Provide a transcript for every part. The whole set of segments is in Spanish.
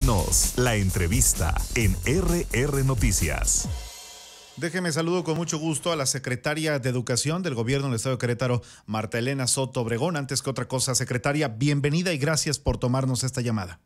La entrevista en RR Noticias. Déjeme saludo con mucho gusto a la secretaria de Educación del Gobierno del Estado de Querétaro, Marta Elena Soto Obregón. Antes que otra cosa, secretaria, bienvenida y gracias por tomarnos esta llamada.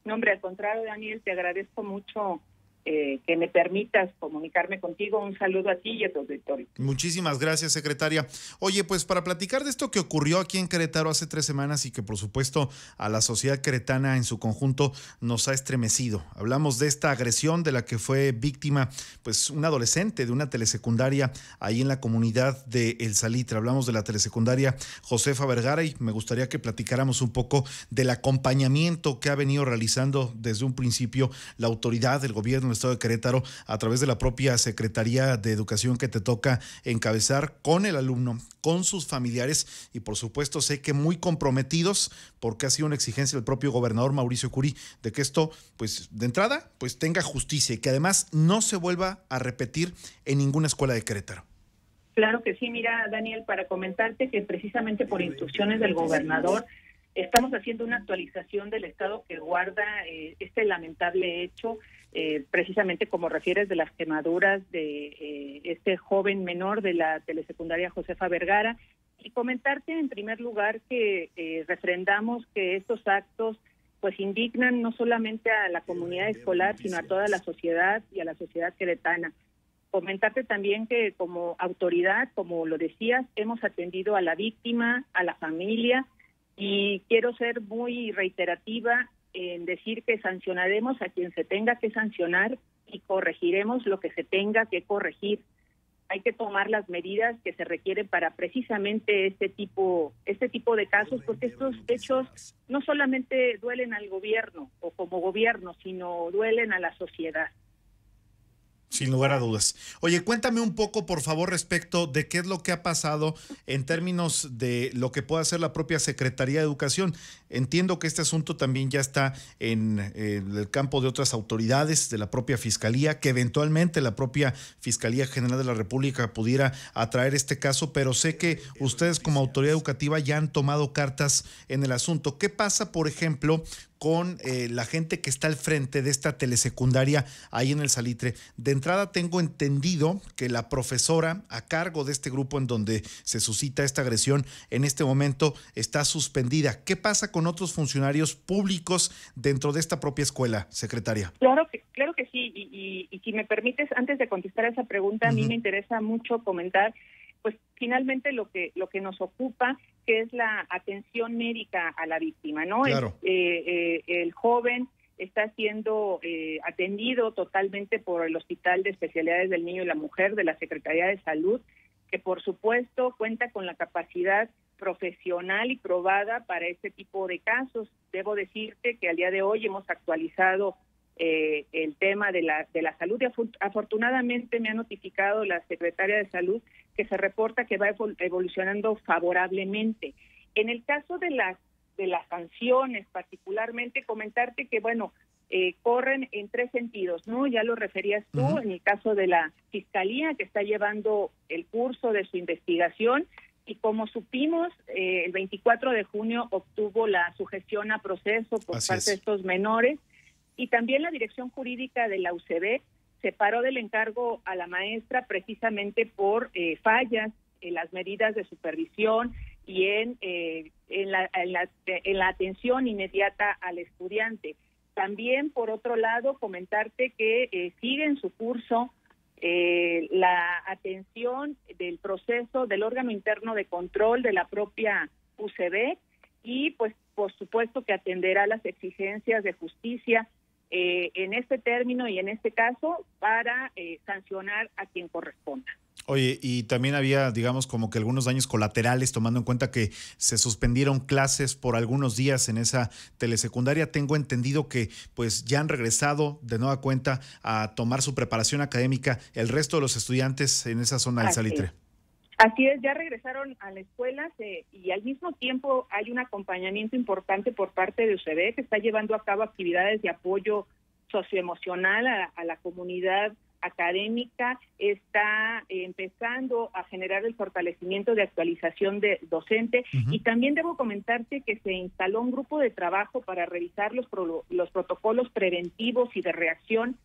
No, hombre, al contrario, Daniel, te agradezco mucho que me permitas comunicarme contigo. Un saludo a ti y a tu auditorio. Muchísimas gracias, secretaria. Oye, pues para platicar de esto que ocurrió aquí en Querétaro hace 3 semanas y que por supuesto a la sociedad queretana en su conjunto nos ha estremecido. Hablamos de esta agresión de la que fue víctima pues un adolescente de una telesecundaria ahí en la comunidad de El Salitre. Hablamos de la telesecundaria Josefa Vergara y me gustaría que platicáramos un poco del acompañamiento que ha venido realizando desde un principio la autoridad del gobierno del Estado de Querétaro a través de la propia Secretaría de Educación que te toca encabezar con el alumno, con sus familiares y por supuesto sé que muy comprometidos porque ha sido una exigencia del propio gobernador Mauricio Curi de que esto pues de entrada pues tenga justicia y que además no se vuelva a repetir en ninguna escuela de Querétaro. Claro que sí, mira, Daniel, para comentarte que precisamente por instrucciones del gobernador estamos haciendo una actualización del estado que guarda este lamentable hecho, precisamente como refieres de las quemaduras de este joven menor de la telesecundaria Josefa Vergara, y comentarte en primer lugar que refrendamos que estos actos pues indignan no solamente a la comunidad escolar, sino a toda la sociedad y a la sociedad queretana. Comentarte también que como autoridad, como lo decías, hemos atendido a la víctima, a la familia, y quiero ser muy reiterativa en decir que sancionaremos a quien se tenga que sancionar y corregiremos lo que se tenga que corregir. Hay que tomar las medidas que se requieren para precisamente este tipo de casos, porque estos hechos no solamente duelen al gobierno o como gobierno, sino duelen a la sociedad. Sin lugar a dudas. Oye, cuéntame un poco, por favor, respecto de qué es lo que ha pasado en términos de lo que pueda hacer la propia Secretaría de Educación. Entiendo que este asunto también ya está en el campo de otras autoridades, de la propia Fiscalía, que eventualmente la propia Fiscalía General de la República pudiera atraer este caso, pero sé que ustedes como autoridad educativa ya han tomado cartas en el asunto. ¿Qué pasa, por ejemplo, con la gente que está al frente de esta telesecundaria ahí en El Salitre? De entrada tengo entendido que la profesora a cargo de este grupo en donde se suscita esta agresión en este momento está suspendida. ¿Qué pasa con otros funcionarios públicos dentro de esta propia escuela, secretaria? Claro que sí, y si me permites, antes de contestar a esa pregunta, a mí me interesa mucho comentar pues finalmente lo que nos ocupa, que es la atención médica a la víctima, ¿no? Claro. El joven está siendo atendido totalmente por el Hospital de Especialidades del Niño y la Mujer de la Secretaría de Salud, que por supuesto cuenta con la capacidad profesional y probada para este tipo de casos. Debo decirte que al día de hoy hemos actualizado el tema de la salud y afortunadamente me ha notificado la secretaria de Salud que se reporta que va evolucionando favorablemente. En el caso de las sanciones, particularmente comentarte que bueno, corren en 3 sentidos, ¿no? Ya lo referías tú, en el caso de la Fiscalía que está llevando el curso de su investigación y como supimos, el 24 de junio obtuvo la sujeción a proceso por parte de estos menores. Y también la Dirección Jurídica de la UCB separó del encargo a la maestra precisamente por fallas en las medidas de supervisión y en la atención inmediata al estudiante. También, por otro lado, comentarte que sigue en su curso la atención del proceso del órgano interno de control de la propia UCB y, pues, por supuesto que atenderá las exigencias de justicia en este término y en este caso para sancionar a quien corresponda. Oye, y también había, digamos, como que algunos daños colaterales, tomando en cuenta que se suspendieron clases por algunos días en esa telesecundaria. Tengo entendido que pues ya han regresado de nueva cuenta a tomar su preparación académica el resto de los estudiantes en esa zona del Salitre. Así es, ya regresaron a la escuela y al mismo tiempo hay un acompañamiento importante por parte de UCB que está llevando a cabo actividades de apoyo socioemocional a la comunidad académica está empezando a generar el fortalecimiento de actualización docente. Y también debo comentarte que se instaló un grupo de trabajo para revisar los protocolos preventivos y de reacción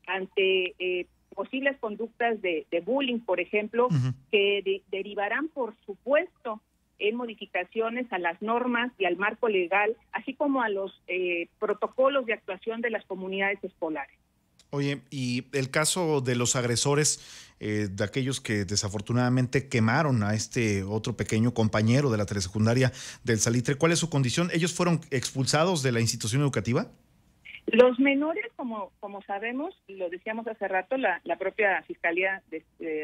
ante posibles conductas de bullying, por ejemplo, que derivarán, por supuesto, en modificaciones a las normas y al marco legal, así como a los protocolos de actuación de las comunidades escolares. Oye, y el caso de los agresores, de aquellos que desafortunadamente quemaron a este otro pequeño compañero de la telesecundaria del Salitre, ¿cuál es su condición? ¿Ellos fueron expulsados de la institución educativa? Los menores, como sabemos, lo decíamos hace rato, la propia Fiscalía,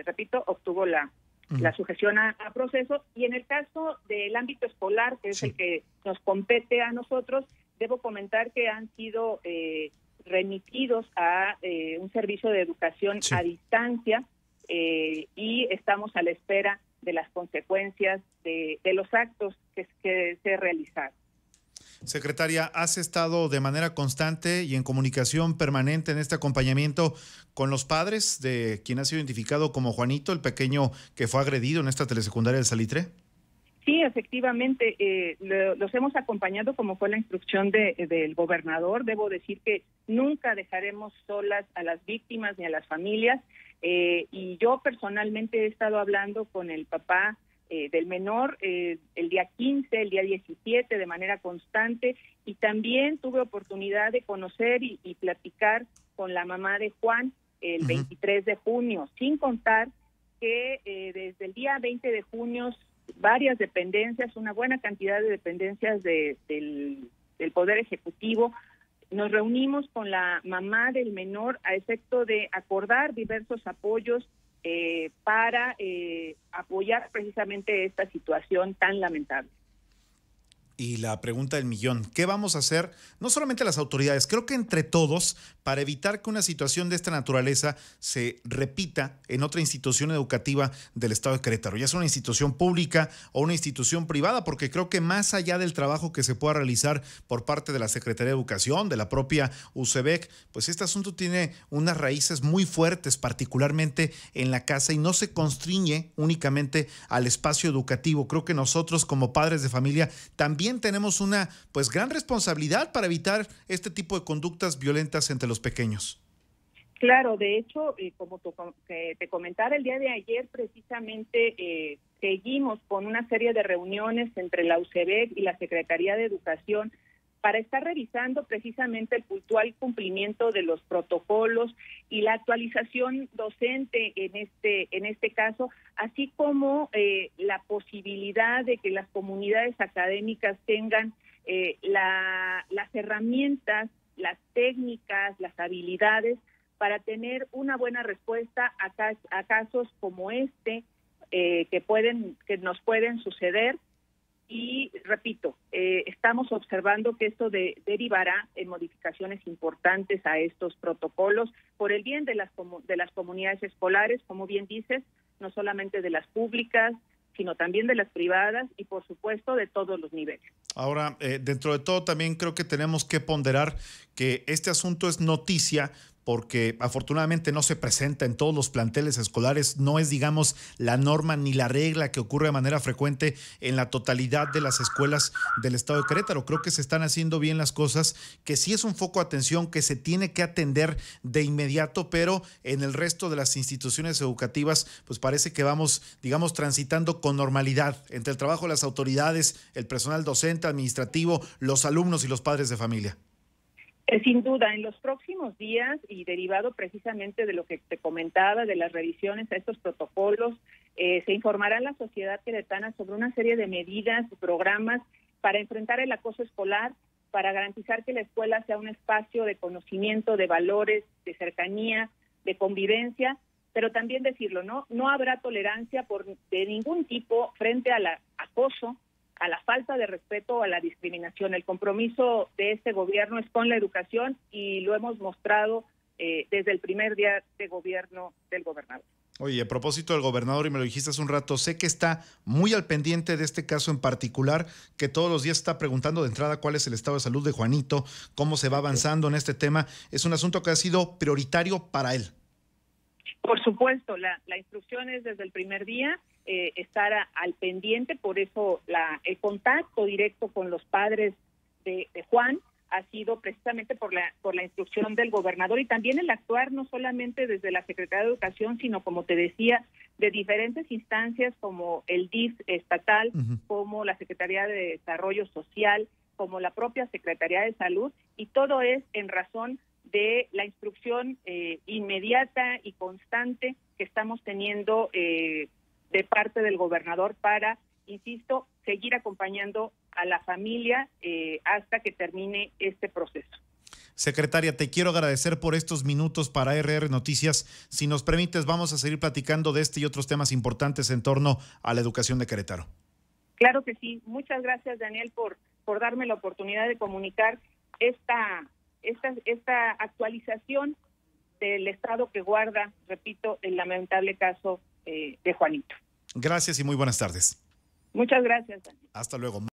repito, obtuvo la sujeción a proceso, y en el caso del ámbito escolar, que es el que nos compete a nosotros, debo comentar que han sido remitidos a un servicio de educación a distancia, y estamos a la espera de las consecuencias de los actos que se realizaron. Secretaria, ¿has estado de manera constante y en comunicación permanente en este acompañamiento con los padres de quien ha sido identificado como Juanito, el pequeño que fue agredido en esta telesecundaria del Salitre? Sí, efectivamente, los hemos acompañado como fue la instrucción del gobernador. Debo decir que nunca dejaremos solas a las víctimas ni a las familias, y yo personalmente he estado hablando con el papá del menor el día 15, el día 17, de manera constante, y también tuve oportunidad de conocer y platicar con la mamá de Juan el 23 de junio, sin contar que desde el día 20 de junio varias dependencias, una buena cantidad de dependencias del Poder Ejecutivo, nos reunimos con la mamá del menor a efecto de acordar diversos apoyos para apoyar precisamente esta situación tan lamentable. Y la pregunta del millón, ¿qué vamos a hacer? No solamente las autoridades, creo que entre todos, para evitar que una situación de esta naturaleza se repita en otra institución educativa del estado de Querétaro, ya sea una institución pública o una institución privada, porque creo que más allá del trabajo que se pueda realizar por parte de la Secretaría de Educación, de la propia UCEBEC, pues este asunto tiene unas raíces muy fuertes, particularmente en la casa, y no se constriñe únicamente al espacio educativo. Creo que nosotros como padres de familia también tenemos una gran responsabilidad para evitar este tipo de conductas violentas entre los pequeños. Claro, de hecho, como te comentaba el día de ayer, precisamente seguimos con una serie de reuniones entre la UCEBEC y la Secretaría de Educación para estar revisando precisamente el puntual cumplimiento de los protocolos y la actualización docente en este caso, así como la posibilidad de que las comunidades académicas tengan las herramientas, las técnicas, las habilidades para tener una buena respuesta a casos como este que nos pueden suceder. Y repito, estamos observando que esto derivará en modificaciones importantes a estos protocolos por el bien de las comunidades escolares, como bien dices, no solamente de las públicas, sino también de las privadas y, por supuesto, de todos los niveles. Ahora, dentro de todo, también creo que tenemos que ponderar que este asunto es noticia porque afortunadamente no se presenta en todos los planteles escolares, no es, digamos, la norma ni la regla que ocurre de manera frecuente en la totalidad de las escuelas del estado de Querétaro. Creo que se están haciendo bien las cosas, que sí es un foco de atención que se tiene que atender de inmediato, pero en el resto de las instituciones educativas, pues parece que vamos, digamos, transitando con normalidad entre el trabajo de las autoridades, el personal docente, administrativo, los alumnos y los padres de familia. Sin duda, en los próximos días y derivado precisamente de lo que te comentaba, de las revisiones a estos protocolos, se informará a la sociedad queretana sobre una serie de medidas y programas para enfrentar el acoso escolar, para garantizar que la escuela sea un espacio de conocimiento, de valores, de cercanía, de convivencia, pero también decirlo, no habrá tolerancia de ningún tipo frente al acoso, a la falta de respeto o a la discriminación. El compromiso de este gobierno es con la educación y lo hemos mostrado desde el primer día de gobierno del gobernador. Oye, a propósito del gobernador, y me lo dijiste hace un rato, sé que está muy al pendiente de este caso en particular, que todos los días está preguntando de entrada cuál es el estado de salud de Juanito, cómo se va avanzando en este tema. Es un asunto que ha sido prioritario para él. Por supuesto, la instrucción es desde el primer día estar al pendiente, por eso el contacto directo con los padres de Juan ha sido precisamente por la instrucción del gobernador, y también el actuar no solamente desde la Secretaría de Educación, sino, como te decía, de diferentes instancias como el DIF estatal, como la Secretaría de Desarrollo Social, como la propia Secretaría de Salud, y todo es en razón de la instrucción inmediata y constante que estamos teniendo de parte del gobernador para, insisto, seguir acompañando a la familia hasta que termine este proceso. Secretaria, te quiero agradecer por estos minutos para RR Noticias. Si nos permites, vamos a seguir platicando de este y otros temas importantes en torno a la educación de Querétaro. Claro que sí. Muchas gracias, Daniel, por darme la oportunidad de comunicar esta actualización del estado que guarda, repito, el lamentable caso de Juanito. Gracias y muy buenas tardes. Muchas gracias, Daniel. Hasta luego.